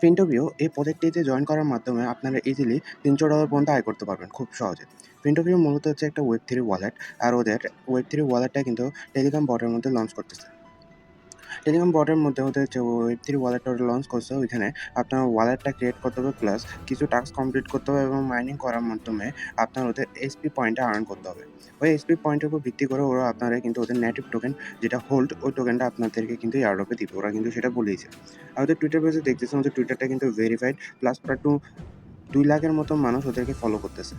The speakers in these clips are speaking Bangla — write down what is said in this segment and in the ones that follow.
ফিন্টোভিও এই প্রজেক্টটিতে জয়েন করার মাধ্যমে আপনারা ইজিলি $300 পর্যন্ত আয় করতে পারবেন খুব সহজে। ফিন্টোভিও মূলত হচ্ছে একটা ওয়েব3 ওয়ালেট, আর ওদের ওয়েব3 ওয়ালেটটা কিন্তু টেলিগ্রাম বটের মধ্যে লঞ্চ করতেছে। টেলিগ্রাম বটের মধ্যে ওদের যে ওয়েব3 ওয়ালেটটা ওটা লঞ্চ করছে, ওইখানে আপনার ওয়ালেটটা ক্রিয়েট করতে হবে, প্লাস কিছু টাস্ক কমপ্লিট করতে হবে এবং মাইনিং করার মাধ্যমে আপনার ওদের এসপি পয়েন্টটা আর্ন করতে হবে। ওই এসপি পয়েন্টের উপর ভিত্তি করে ওরা আপনারা কিন্তু ওদের নেটিভ টোকেন যেটা হোল্ড, ওই টোকেনটা আপনাদেরকে কিন্তু এয়ারড্রপে দিবে, ওরা কিন্তু সেটা বলেইছে। আর ওদের টুইটার পেজে দেখতেছেন, ওদের টুইটারটা কিন্তু ভেরিফাইড, প্লাস ওরা 2 লাখের মতো মানুষ ওদেরকে ফলো করতেছে।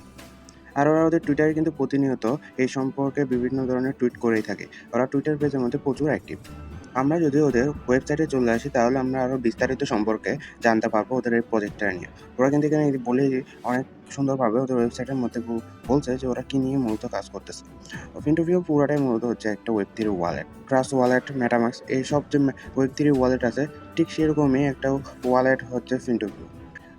আর ওরা ওদের টুইটারে কিন্তু প্রতিনিয়ত এই সম্পর্কে বিভিন্ন ধরনের টুইট করেই থাকে। ওরা টুইটার পেজের মধ্যে প্রচুর অ্যাক্টিভ। আমরা যদি ওদের ওয়েবসাইটে চলে আসি, তাহলে আমরা আরও বিস্তারিত সম্পর্কে জানতে পারবো ওদের এই প্রজেক্টটা নিয়ে। ওরা কিন্তু এখানে বলে অনেক সুন্দরভাবে ওদের ওয়েবসাইটের মধ্যে বলছে যে ওরা কী নিয়ে মূলত কাজ করতেছে। ফিন্টোভিও পুরোটাই মূলত হচ্ছে একটা ওয়েব3 ওয়ালেট। ট্রাস্ট ওয়ালেট, মেটামাস্ক, এইসব যে ওয়েব3 ওয়ালেট আছে, ঠিক সেরকমই একটা ওয়ালেট হচ্ছে ফিন্টোভিও।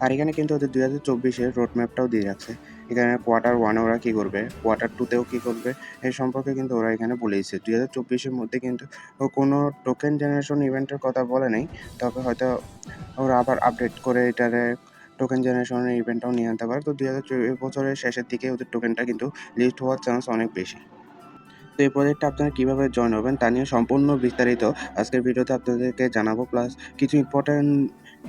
আর এখানে কিন্তু ওদের 2024-এর রোড ম্যাপটাও দিয়ে রাখছে। এখানে কোয়ার্টার 1 ওরা কী করবে, কোয়ার্টার 2তেও কী করবে, এই সম্পর্কে কিন্তু ওরা এখানে বলেইছে। 2024-এর মধ্যে কিন্তু কোনো টোকেন জেনারেশন ইভেন্টের কথা বলে নাই, তবে হয়তো ওরা আবার আপডেট করে এটারে টোকেন জেনারেশনের ইভেন্টটাও নিয়ে আনতে পারে। তো এই বছরের শেষের দিকে ওদের টোকেনটা কিন্তু লিস্ট হওয়ার চান্স অনেক বেশি। তো এই প্রজেক্টে আপনারা কীভাবে জয়েন হবেন তা নিয়ে সম্পূর্ণ বিস্তারিত আজকের ভিডিওতে আপনাদেরকে জানাবো, প্লাস কিছু ইম্পর্ট্যান্ট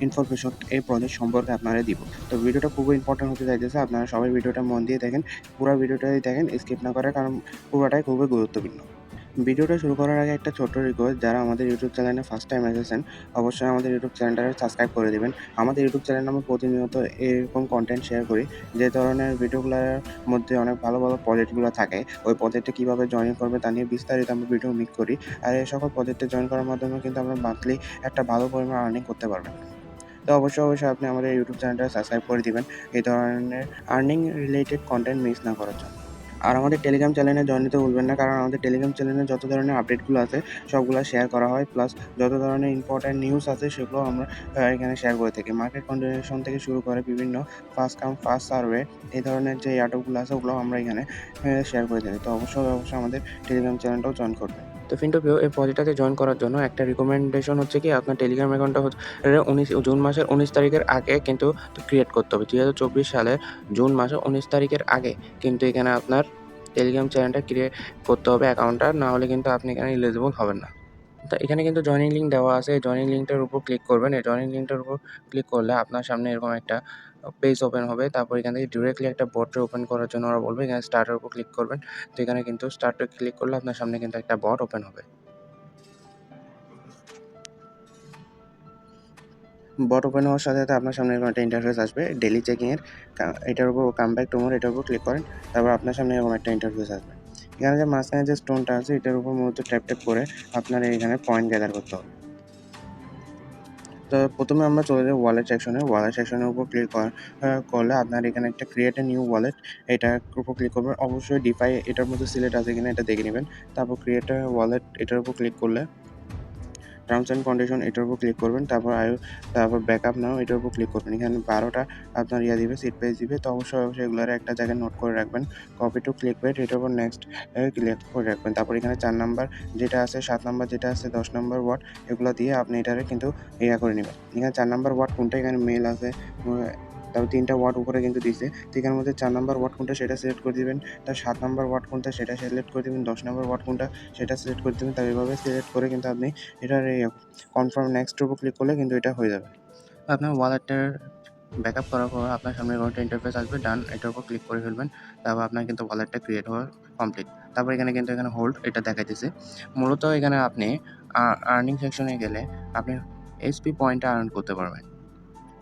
ইনফরমেশন এই প্রজেক্ট সম্পর্কে আপনারা দিব। তো ভিডিওটা খুবই ইম্পর্ট্যান্ট হতে যাইতেছে, আপনারা সবাই ভিডিওটা মন দিয়ে দেখেন, পুরো ভিডিওটাই দেখেন, স্কিপ না করে, কারণ পুরোটাই খুবই গুরুত্বপূর্ণ। ভিডিওটা শুরু করার আগে একটা ছোট্ট রিকোয়েস্ট, যারা আমাদের ইউটিউব চ্যানেলে ফার্স্ট টাইম এসেছেন, অবশ্যই আমাদের ইউটিউব চ্যানেলটা সাবস্ক্রাইব করে দেবেন। আমাদের ইউটিউব চ্যানেলে আমরা প্রতিনিয়ত এরকম কন্টেন্ট শেয়ার করি, যে ধরনের ভিডিওগুলোর মধ্যে অনেক ভালো ভালো প্রজেক্টগুলো থাকে, ওই প্রজেক্টে কীভাবে জয়েন করবে তা নিয়ে বিস্তারিত আমরা ভিডিও মেক করি। আর এই সকল প্রজেক্টে জয়েন করার মাধ্যমে কিন্তু আমরা মান্থলি একটা ভালো পরিমাণ আর্নিং করতে পারবেন। তো অবশ্যই আপনি আমাদের ইউটিউব চ্যানেলটা সাবস্ক্রাইব করে দিবেন, এই ধরনের আর্নিং রিলেটেড কন্টেন্ট মিস না করার জন্য। আর আমাদের টেলিগ্রাম চ্যানেলে জয়েন দিতে ভুলবেন না, কারণ আমাদের টেলিগ্রাম চ্যানেলে যত ধরনের আপডেটগুলো আছে সবগুলো শেয়ার করা হয়, প্লাস যত ধরনের ইম্পর্ট্যান্ট নিউজ আছে সেগুলো আমরা এখানে শেয়ার করে থাকি। মার্কেট কন্ডিশন থেকে শুরু করে বিভিন্ন ফার্স্ট কাম ফার্স্ট সার্ভে, এই ধরনের যে এয়ারড্রপগুলো আছে ওগুলো আমরা এখানে শেয়ার করে থাকি। তো অবশ্যই আমাদের টেলিগ্রাম চ্যানেলটাও জয়েন করবেন। তো ফিন্টোভিও এই প্রজেক্টটাতে জয়েন করার জন্য একটা রিকমেন্ডেশন হচ্ছে কি, আপনার টেলিগ্রাম অ্যাকাউন্টটা হচ্ছে জুন মাসের 19 তারিখের আগে কিন্তু ক্রিয়েট করতে হবে। 2024 সালের জুন মাসের 19 তারিখের আগে কিন্তু এখানে আপনার টেলিগ্রাম চ্যানেলটা ক্রিয়েট করতে হবে অ্যাকাউন্টটা, না হলে কিন্তু আপনি এখানে এলিজিবল হবেন না। তো এখানে কিন্তু জয়েনিং লিঙ্ক দেওয়া আছে, এই জয়েনিং লিঙ্কটার উপর ক্লিক করবেন। এই জয়েনিং লিঙ্কটার উপর ক্লিক করলে আপনার সামনে এরকম একটা পেজ ওপেন হবে। তারপর এখান থেকে ডিরেক্টলি একটা বট ওপেন করার জন্য ওরা বলবে এখানে স্টার্টের উপর ক্লিক করবেন। তো এখানে কিন্তু স্টার্টে ক্লিক করলে আপনার সামনে কিন্তু একটা বট ওপেন হবে। বট ওপেন হওয়ার সাথে সাথে আপনার সামনে এরকম একটা ইন্টারফেস আসবে ডেইলি চেকিংয়ের। এটার উপর কাম ব্যাক টু মোর, এটার উপর ক্লিক করেন, তারপর আপনার সামনে এরকম একটা ইন্টারফেস আসবে। এখানে যে মাঝখানে যে স্টোনটা আছে এটার উপর মূলত ট্যাপ করে আপনার এখানে পয়েন্ট গ্যাদার করতে হবে। তো প্রথমে আমরা চলে যাই ওয়ালেট সেকশনে। ওয়ালেট সেকশনের উপর ক্লিক করলে আপনার এখানে একটা ক্রিয়েট এ নিউ ওয়ালেট, এটার উপর ক্লিক করবেন। অবশ্যই ডিফাই এটার মধ্যে সিলেক্ট আছে কিনা এটা দেখে নেবেন। তারপর ক্রিয়েট এ ওয়ালেট এটার উপর ক্লিক করলে টার্মস অ্যান্ড কন্ডিশন এটার উপর ক্লিক করবেন। তারপর ব্যাকআপ নাও এটার উপর ক্লিক করবেন। এখানে 12টা আপনার দিবে, সিট পেজ দিবে। তো অবশ্যই এগুলোর একটা জায়গায় নোট করে রাখবেন। কপি টু ক্লিক বেট এটার উপর নেক্সট ক্লিক করে রাখবেন। তারপর এখানে 4 নাম্বার যেটা আছে, 7 নাম্বার যেটা আছে, 10 নাম্বার ওয়ার্ড, এগুলো দিয়ে আপনি এটারে কিন্তু করে নেবেন। এখানে 4 নাম্বার ওয়ার্ড কোনটা, এখানে মেল আছে, তারপর 3টা ওয়ার্ড উপরে কিন্তু দিছে। তো এখানের মধ্যে 4 নাম্বার ওয়ার্ড কোনটা সেটা সিলেক্ট করে দিবেন। তার 7 নাম্বার ওয়ার্ড কোনটা সেটা সিলেক্ট করে দিবেন। 10 নাম্বার ওয়ার্ড কোনটা সেটা সিলেক্ট করে দিবেন। তার এভাবে সিলেক্ট করে কিন্তু আপনি এটার কনফার্ম নেক্সটের উপর ক্লিক করলে কিন্তু এটা হয়ে যাবে। আপনার ওয়ালেটের ব্যাকআপ করার পর আপনার সামনে এরকম একটা ইন্টারফেস আসবে, ডান এটার উপর ক্লিক করে ফেলবেন। তারপর আপনার কিন্তু ওয়ালেটটা ক্রিয়েট হওয়া কমপ্লিট। তারপর এখানে হোল্ড এটা দেখাইতেছে। মূলত এখানে আপনি আর্নিং সেকশনে গেলে আপনি এসপি পয়েন্টটা আর্ন করতে পারবেন।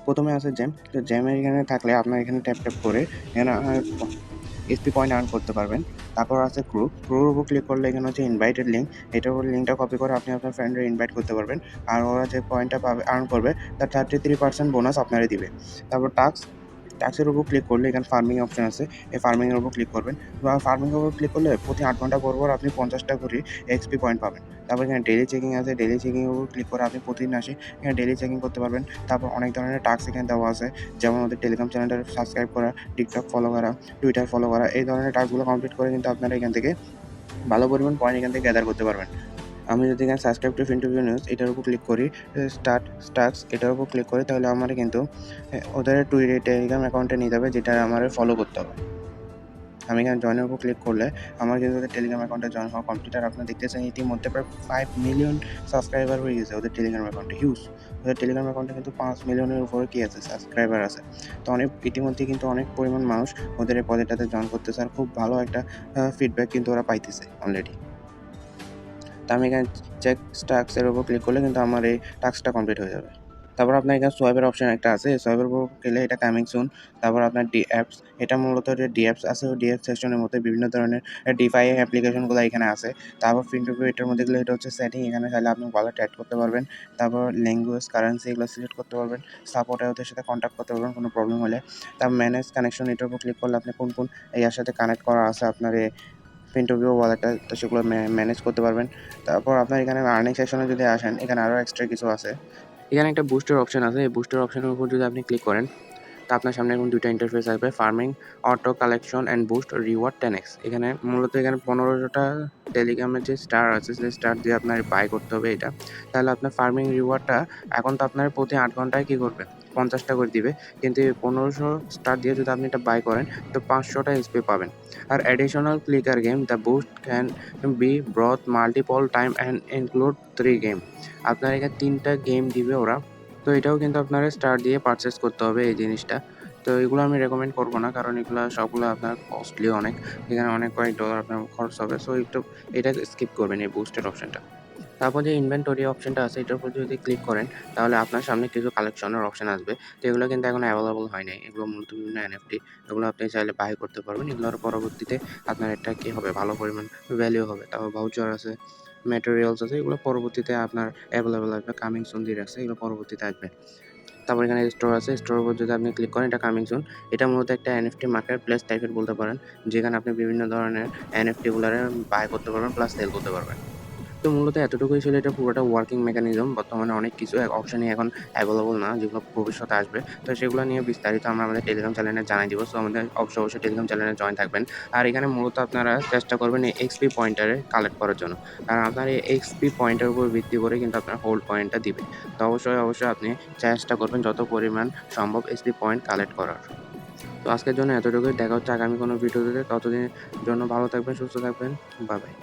প্রথমে আছে জ্যাম। তো জ্যামের এখানে থাকলে আপনার এখানে ট্যাপ করে এখানে এসপি পয়েন্ট আর্ন করতে পারবেন। তারপর আছে ক্রুর উপর ক্লিক করলে এখানে হচ্ছে ইনভাইটেড লিঙ্ক, এটার উপর লিঙ্কটা কপি করে আপনি আপনার ফ্রেন্ডের ইনভাইট করতে পারবেন। আর ওরা যে পয়েন্টটা আর্ন করবে তার 33% বোনাস আপনারই দিবে। তারপর টাস্কের উপর ক্লিক করলে এখানে ফার্মিং অপশন আছে, এই ফার্মিংয়ের উপর ক্লিক করবেন। ফার্মিংয়ের উপর ক্লিক করলে প্রতি 8 ঘন্টা পর আপনি 50টা করে এক্সপি পয়েন্ট পাবেন। তারপর এখানে ডেইলি চেকিং আছে, ডেইলি চেকিংয়ের উপর ক্লিক করে আপনি প্রতিদিন এখানে ডেইলি চেকিং করতে পারবেন। তারপর অনেক ধরনের টাস্ক এখানে দেওয়া আছে, যেমন আমাদের টেলিগ্রাম চ্যানেলটা সাবস্ক্রাইব করা, টিকটক ফলো করা, টুইটার ফলো করা, এই ধরনের টাস্কগুলো কমপ্লিট করে কিন্তু আপনারা এখান থেকে ভালো পরিমাণ পয়েন্ট এখান থেকে গ্যাদার করতে পারবেন। আমি যদি এখানে সাবস্ক্রাইব টু ফিন্টুভিউ নিউজ এটার উপর ক্লিক করি, স্টার্ট স্টাক্স এটার উপর ক্লিক করি, তাহলে আমার কিন্তু ওদের টেলিগ্রাম অ্যাকাউন্টে নিয়ে যাবে, যেটা আমার ফলো করতে হবে। আমি এখানে জয়েনের উপর ক্লিক করলে আমার কিন্তু ওদের টেলিগ্রাম অ্যাকাউন্টে জয়েন হওয়া কমপ্লিট। আর আপনারা দেখতেছেন ইতিমধ্যে প্রায় 5 মিলিয়ন সাবস্ক্রাইবার হয়ে গেছে ওদের টেলিগ্রাম অ্যাকাউন্টে। হিউজ! ওদের টেলিগ্রাম অ্যাকাউন্টে কিন্তু 5 মিলিয়নের উপরে কি আছে, সাবস্ক্রাইবার আছে। তো ইতিমধ্যে কিন্তু অনেক পরিমাণ মানুষ ওদের এই প্রজেক্টটাতে জয়েন করতেছে, আর খুব ভালো একটা ফিডব্যাক কিন্তু ওরা পাইতেছে অলরেডি। তো আমি এখানে চেক টাস্কের উপর ক্লিক করলে কিন্তু আমার এই টাস্কটা কমপ্লিট হয়ে যাবে। তারপর আপনার এখানে সোয়াইপের অপশন একটা আছে, এই সোয়াইপের উপর গেলে এটা কামিং সুন। তারপর আপনার ডি অ্যাপস, এটা মূলত যে ডি অ্যাপস আছে, ওই ডি অ্যাপস সেকশনের মধ্যে বিভিন্ন ধরনের ডিফাই অ্যাপ্লিকেশনগুলো এখানে আছে। তারপর ফিনটোপিও এটার মধ্যে গেলে এটা হচ্ছে সেটিং, এখানে চাইলে আপনি ওয়ালেট অ্যাড করতে পারবেন। তারপর ল্যাঙ্গুয়েজ, কারেন্সি এগুলো সিলেক্ট করতে পারবেন। সাপোর্টে ওদের সাথে কন্ট্যাক্ট করতে পারবেন কোনো প্রবলেম হলে। তারপর ম্যানেজ কানেকশন এটার উপর ক্লিক করলে আপনি কোন ইয়ার সাথে কানেক্ট করা আছে আপনার এই ফিনটোপিও ওয়ালেটটা, তো সেগুলো ম্যানেজ করতে পারবেন। তারপর আপনার এখানে আর্নিং সেকশনে যদি আসেন, এখানে আরও এক্সট্রা কিছু আছে। এখানে একটা বুস্টের অপশন আছে, এই বুস্টের অপশনের উপর যদি আপনি ক্লিক করেন, তো আপনার সামনে এখন 2টা ইন্টারফেস আসবে, farming, auto collection and boost reward 10x। এখানে মূলত এখানে 15টা টেলিগ্রামের যে স্টার আছে, সেই স্টার দিয়ে আপনার বাই করতে হবে এটা। তাহলে আপনার ফার্মিং রিওয়ার্ডটা এখন তো আপনার প্রতি 8 ঘন্টায় কী করবে, 50টা করে দিবে। কিন্তু এই 1500 স্টার দিয়ে যদি আপনি এটা বাই করেন, তো 500টা এক্সপি পাবেন। আর additional clicker game, the boost can be bought multiple time and include 3 game. আপনার এখানে 3টা গেম দিবে ওরা। তো এটাও কিন্তু আপনারা স্টার দিয়ে পারচেস করতে হবে এই জিনিসটা। তো এগুলো আমি রেকমেন্ড করব না, কারণ এগুলো সবগুলো আপনার কস্টলি অনেক। এখানে অনেক কয়েক ডলার আপনার খরচ হবে। সো এটা স্কিপ করবেন এই বুস্টের অপশনটা। তারপর যে ইনভেন্টরি অপশনটা আছে, এটার উপর যদি ক্লিক করেন, তাহলে আপনার সামনে কিছু কালেকশনের অপশন আসবে। তো এগুলো কিন্তু এখন অ্যাভেলেবল হয় নাই। এগুলো মূলত বিভিন্ন এনএফটি। এগুলো আপনি চাইলে বাই করতে পারবেন। এগুলোর পরবর্তীতে আপনার একটা কি হবে, ভালো পরিমাণ ভ্যালু হবে। তারপর ভাউচার আছে, ম্যাটেরিয়ালস আছে, এগুলো পরবর্তীতে আপনার অ্যাভেলেবল আসবে। কামিং সুন দিয়ে রাখছে, এগুলো পরবর্তীতে আসবে। তারপর এখানে স্টোর আছে, স্টোরের উপর যদি আপনি ক্লিক করেন, এটা কামিং সুন। এটা মূলত একটা এনএফটি মার্কেট প্লেস টাইপের বলতে পারেন, যেখানে আপনি বিভিন্ন ধরনের এনএফটি গুলারে বাই করতে পারবেন প্লাস সেল করতে পারবেন। তো মূলত এতটুকুই ছিল এটা পুরোটা ওয়ার্কিং মেকানিজম। বর্তমানে অনেক কিছু অপশনই এখন অ্যাভেলেবল না, যেগুলো ভবিষ্যতে আসবে। তো সেগুলো নিয়ে বিস্তারিত আমরা আমাদের টেলিগ্রাম চ্যানেলে জানাই দিব। সো আমাদের অবশ্যই টেলিগ্রাম চ্যানেলে জয়েন থাকবেন। আর এখানে মূলত আপনারা চেষ্টা করবেন এই এক্সপি পয়েন্টারে কালেক্ট করার জন্য। কারণ আপনার এই এক্সপি পয়েন্টের উপর ভিত্তি করে কিন্তু আপনার হোল্ড পয়েন্টটা দিবে। তো অবশ্যই আপনি চেষ্টা করবেন যত পরিমাণ সম্ভব এক্সপি পয়েন্ট কালেক্ট করার। তো আজকের জন্য এতটুকুই। দেখা হচ্ছে আগামী কোনো ভিডিওতে। ততদিনের জন্য ভালো থাকবেন, সুস্থ থাকবেন। Bye bye.